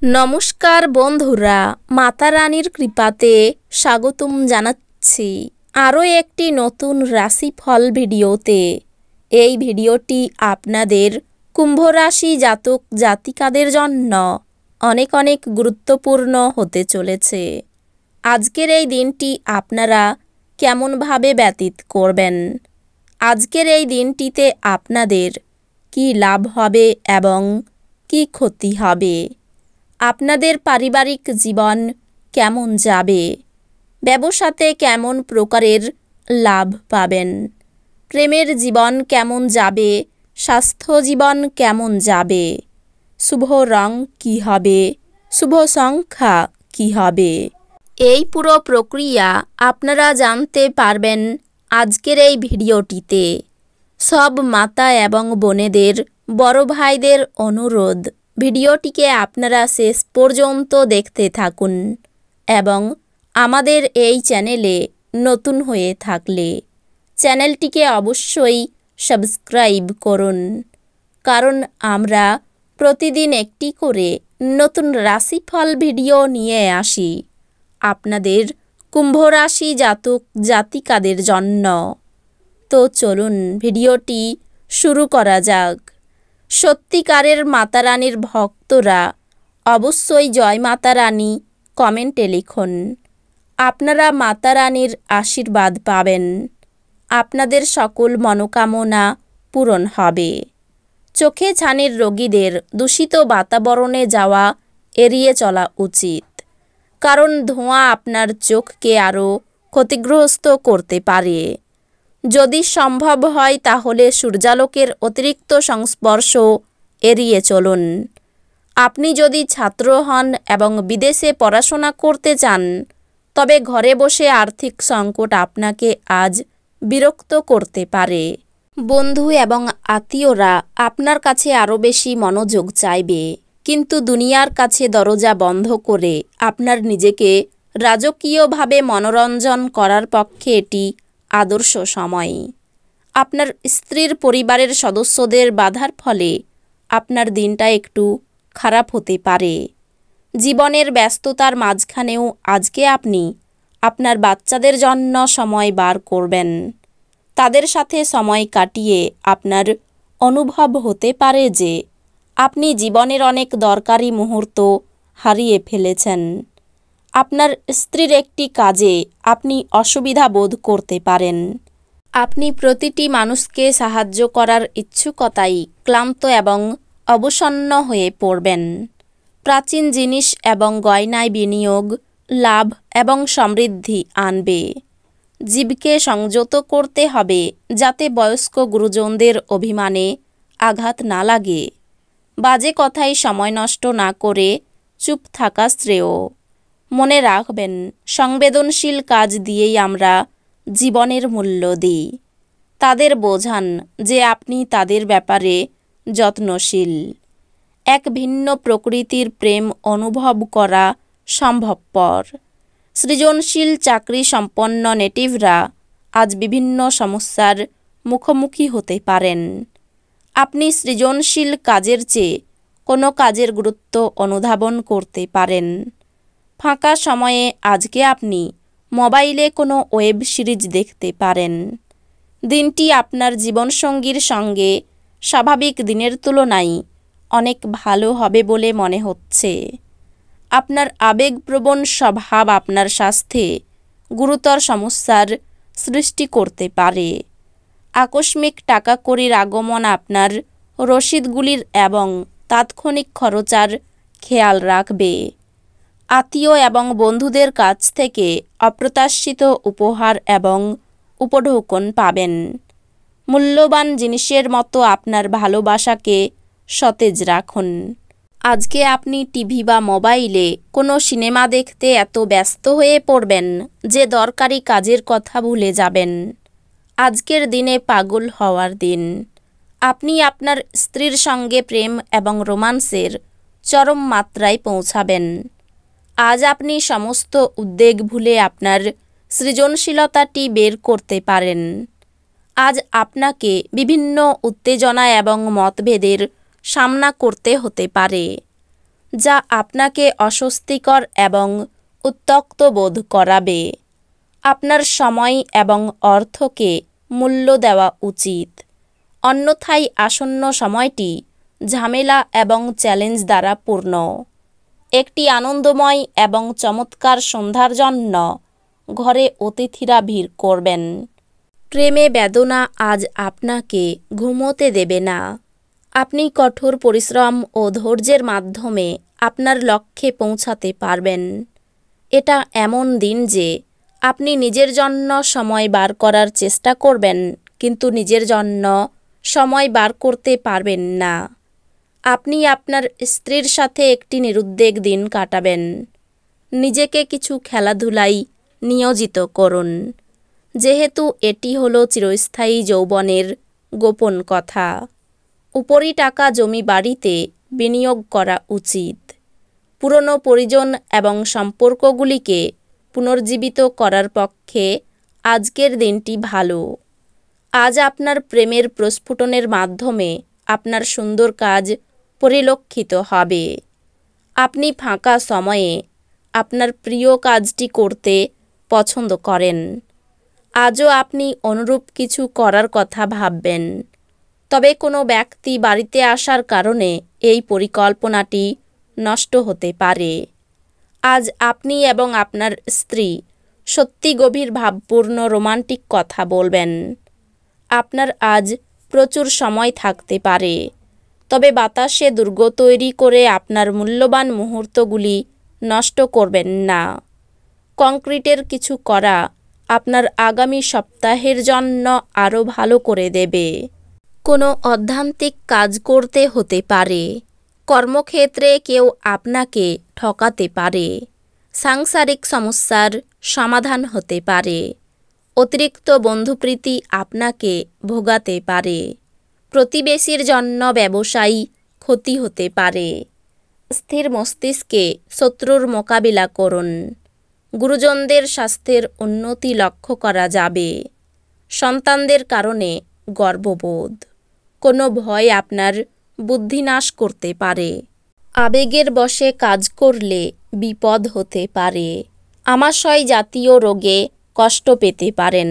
নমস্কার বন্ধুরা, মাতা রানীর কৃপাতে স্বাগতম জানাচ্ছি আরও একটি নতুন রাশিফল ভিডিওতে। এই ভিডিওটি আপনাদের কুম্ভ রাশি জাতক জাতিকাদের জন্য অনেক অনেক গুরুত্বপূর্ণ হতে চলেছে। আজকের এই দিনটি আপনারা কেমনভাবে ব্যতীত করবেন, আজকের এই দিনটিতে আপনাদের কি লাভ হবে এবং কি ক্ষতি হবে, আপনাদের পারিবারিক জীবন কেমন যাবে, ব্যবসাতে কেমন প্রকারের লাভ পাবেন, প্রেমের জীবন কেমন যাবে, স্বাস্থ্য জীবন কেমন যাবে, শুভ রং কী হবে, শুভ সংখ্যা কী হবে, এই পুরো প্রক্রিয়া আপনারা জানতে পারবেন আজকের এই ভিডিওটিতে। সব মাতা এবং বোনেদের, বড় ভাইদের অনুরোধ, ভিডিওটিকে আপনারা শেষ পর্যন্ত দেখতে থাকুন এবং আমাদের এই চ্যানেলে নতুন হয়ে থাকলে চ্যানেলটিকে অবশ্যই সাবস্ক্রাইব করুন, কারণ আমরা প্রতিদিন একটি করে নতুন রাশিফল ভিডিও নিয়ে আসি আপনাদের কুম্ভ রাশি জাতক জাতিকাদের জন্য। তো চলুন ভিডিওটি শুরু করা যাক। সত্যিকারের মাতা রানীর ভক্তরা অবশ্যই জয় মাতা রানী কমেন্টে লিখুন। আপনারা মাতা রানীর আশীর্বাদ পাবেন, আপনাদের সকল মনোকামনা পূরণ হবে। চোখে ছানির রোগীদের দূষিত বাতাবরণে যাওয়া এড়িয়ে চলা উচিত, কারণ ধোঁয়া আপনার চোখকে আরও ক্ষতিগ্রস্ত করতে পারে। যদি সম্ভব হয় তাহলে সূর্যালোকের অতিরিক্ত সংস্পর্শ এড়িয়ে চলুন। আপনি যদি ছাত্র হন এবং বিদেশে পড়াশোনা করতে চান, তবে ঘরে বসে আর্থিক সংকট আপনাকে আজ বিরক্ত করতে পারে। বন্ধু এবং আত্মীয়রা আপনার কাছে আরও বেশি মনোযোগ চাইবে, কিন্তু দুনিয়ার কাছে দরজা বন্ধ করে আপনার নিজেকে রাজকীয়ভাবে মনোরঞ্জন করার পক্ষে এটি আদর্শ সময়। আপনার স্ত্রীর পরিবারের সদস্যদের বাধার ফলে আপনার দিনটা একটু খারাপ হতে পারে। জীবনের ব্যস্ততার মাঝখানেও আজকে আপনি আপনার বাচ্চাদের জন্য সময় বার করবেন। তাদের সাথে সময় কাটিয়ে আপনার অনুভব হতে পারে যে আপনি জীবনের অনেক দরকারি মুহূর্ত হারিয়ে ফেলেছেন। আপনার স্ত্রীর একটি কাজে আপনি অসুবিধা বোধ করতে পারেন। আপনি প্রতিটি মানুষকে সাহায্য করার ইচ্ছুকতায় ক্লান্ত এবং অবসন্ন হয়ে পড়বেন। প্রাচীন জিনিস এবং গয়নায় বিনিয়োগ লাভ এবং সমৃদ্ধি আনবে। জীবকে সংযত করতে হবে যাতে বয়স্ক গুরুজনদের অভিমানে আঘাত না লাগে। বাজে কথায় সময় নষ্ট না করে চুপ থাকা শ্রেয়। মনে রাখবেন, সংবেদনশীল কাজ দিয়েই আমরা জীবনের মূল্য দিই। তাদের বোঝান যে আপনি তাদের ব্যাপারে যত্নশীল। এক ভিন্ন প্রকৃতির প্রেম অনুভব করা সম্ভবপর। সৃজনশীল চাকরি সম্পন্ন নেটিভরা আজ বিভিন্ন সমস্যার মুখোমুখি হতে পারেন। আপনি সৃজনশীল কাজের চেয়ে কোনো কাজের গুরুত্ব অনুধাবন করতে পারেন। ফাঁকা সময়ে আজকে আপনি মোবাইলে কোনো ওয়েব সিরিজ দেখতে পারেন। দিনটি আপনার জীবনসঙ্গীর সঙ্গে স্বাভাবিক দিনের তুলনায় অনেক ভালো হবে বলে মনে হচ্ছে। আপনার আবেগপ্রবণ স্বভাব আপনার স্বাস্থ্যে গুরুতর সমস্যার সৃষ্টি করতে পারে। আকস্মিক টাকা কড়ির আগমন আপনার রসিদগুলির এবং তাৎক্ষণিক খরচার খেয়াল রাখবে। আত্মীয় এবং বন্ধুদের কাছ থেকে অপ্রত্যাশিত উপহার এবং উপঢৌকন পাবেন। মূল্যবান জিনিসের মতো আপনার ভালোবাসাকে সতেজ রাখুন। আজকে আপনি টিভি বা মোবাইলে কোনো সিনেমা দেখতে এত ব্যস্ত হয়ে পড়বেন যে দরকারি কাজের কথা ভুলে যাবেন। আজকের দিনে পাগল হওয়ার দিন। আপনি আপনার স্ত্রীর সঙ্গে প্রেম এবং রোমান্সের চরম মাত্রায় পৌঁছাবেন। আজ আপনি সমস্ত উদ্বেগ ভুলে আপনার সৃজনশীলতাটি বের করতে পারেন। আজ আপনাকে বিভিন্ন উত্তেজনা এবং মতভেদের সামনা করতে হতে পারে। যা আপনাকে অস্বস্তিকর এবং উত্ত্যক্ত বোধ করাবে। আপনার সময় এবং অর্থকে মূল্য দেওয়া উচিত, অন্যথায় আসন্ন সময়টি ঝামেলা এবং চ্যালেঞ্জ দ্বারা পূর্ণ। একটি আনন্দময় এবং চমৎকার সন্ধ্যার জন্য ঘরে অতিথিরা ভিড় করবেন। প্রেমে বেদনা আজ আপনাকে ঘুমোতে দেবে না। আপনি কঠোর পরিশ্রম ও ধৈর্যের মাধ্যমে আপনার লক্ষ্যে পৌঁছাতে পারবেন। এটা এমন দিন যে আপনি নিজের জন্য সময় বার করার চেষ্টা করবেন, কিন্তু নিজের জন্য সময় বার করতে পারবেন না। আপনি আপনার স্ত্রীর সাথে একটি নিরুদ্বেগ দিন কাটাবেন। নিজেকে কিছু খেলাধুলায় নিয়োজিত করুন, যেহেতু এটি হলো চিরস্থায়ী যৌবনের গোপন কথা। উপরি টাকা জমি বাড়িতে বিনিয়োগ করা উচিত। পুরনো পরিজন এবং সম্পর্কগুলিকে পুনর্জীবিত করার পক্ষে আজকের দিনটি ভালো। আজ আপনার প্রেমের প্রস্ফুটনের মাধ্যমে আপনার সুন্দর কাজ পরিলক্ষিত হবে। আপনি ফাঁকা সময়ে আপনার প্রিয় কাজটি করতে পছন্দ করেন। আজও আপনি অনুরূপ কিছু করার কথা ভাববেন, তবে কোনো ব্যক্তি বাড়িতে আসার কারণে এই পরিকল্পনাটি নষ্ট হতে পারে। আজ আপনি এবং আপনার স্ত্রী সত্যি গভীর ভাবপূর্ণ রোমান্টিক কথা বলবেন। আপনার আজ প্রচুর সময় থাকতে পারে, তবে বাতাসে দুর্গ তৈরি করে আপনার মূল্যবান মুহূর্তগুলি নষ্ট করবেন না। কংক্রিটের কিছু করা আপনার আগামী সপ্তাহের জন্য আরও ভালো করে দেবে। কোনো অধ্যান্তিক কাজ করতে হতে পারে। কর্মক্ষেত্রে কেউ আপনাকে ঠকাতে পারে। সাংসারিক সমস্যার সমাধান হতে পারে। অতিরিক্ত বন্ধুপ্রীতি আপনাকে ভোগাতে পারে। প্রতিবেশীর জন্য ব্যবসায়ী ক্ষতি হতে পারে। স্থির মস্তিষ্কে শত্রুর মোকাবিলা করুন। গুরুজনদের স্বাস্থ্যের উন্নতি লক্ষ্য করা যাবে। সন্তানদের কারণে গর্ববোধ। কোনো ভয় আপনার বুদ্ধিনাশ করতে পারে। আবেগের বশে কাজ করলে বিপদ হতে পারে। আমাশয় জাতীয় রোগে কষ্ট পেতে পারেন।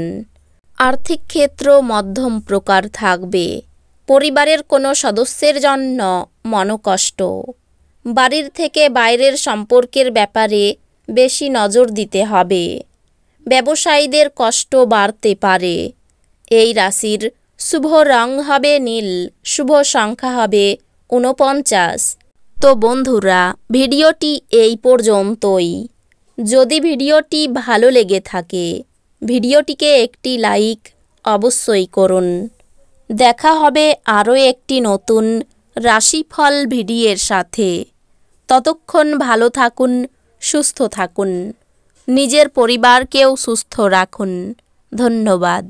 আর্থিক ক্ষেত্র মধ্যম প্রকার থাকবে। পরিবারের কোনো সদস্যের জন্য মনোকষ্ট। বাড়ির থেকে বাইরের সম্পর্কের ব্যাপারে বেশি নজর দিতে হবে। ব্যবসায়ীদের কষ্ট বাড়তে পারে। এই রাশির শুভ রং হবে নীল, শুভ সংখ্যা হবে 49। তো বন্ধুরা, ভিডিওটি এই পর্যন্তই। যদি ভিডিওটি ভালো লেগে থাকে, ভিডিওটিকে একটি লাইক অবশ্যই করুন। দেখা হবে আরও একটি নতুন রাশিফল ভিডিওর সাথে। ততক্ষণ ভালো থাকুন, সুস্থ থাকুন, নিজের পরিবারকেও সুস্থ রাখুন। ধন্যবাদ।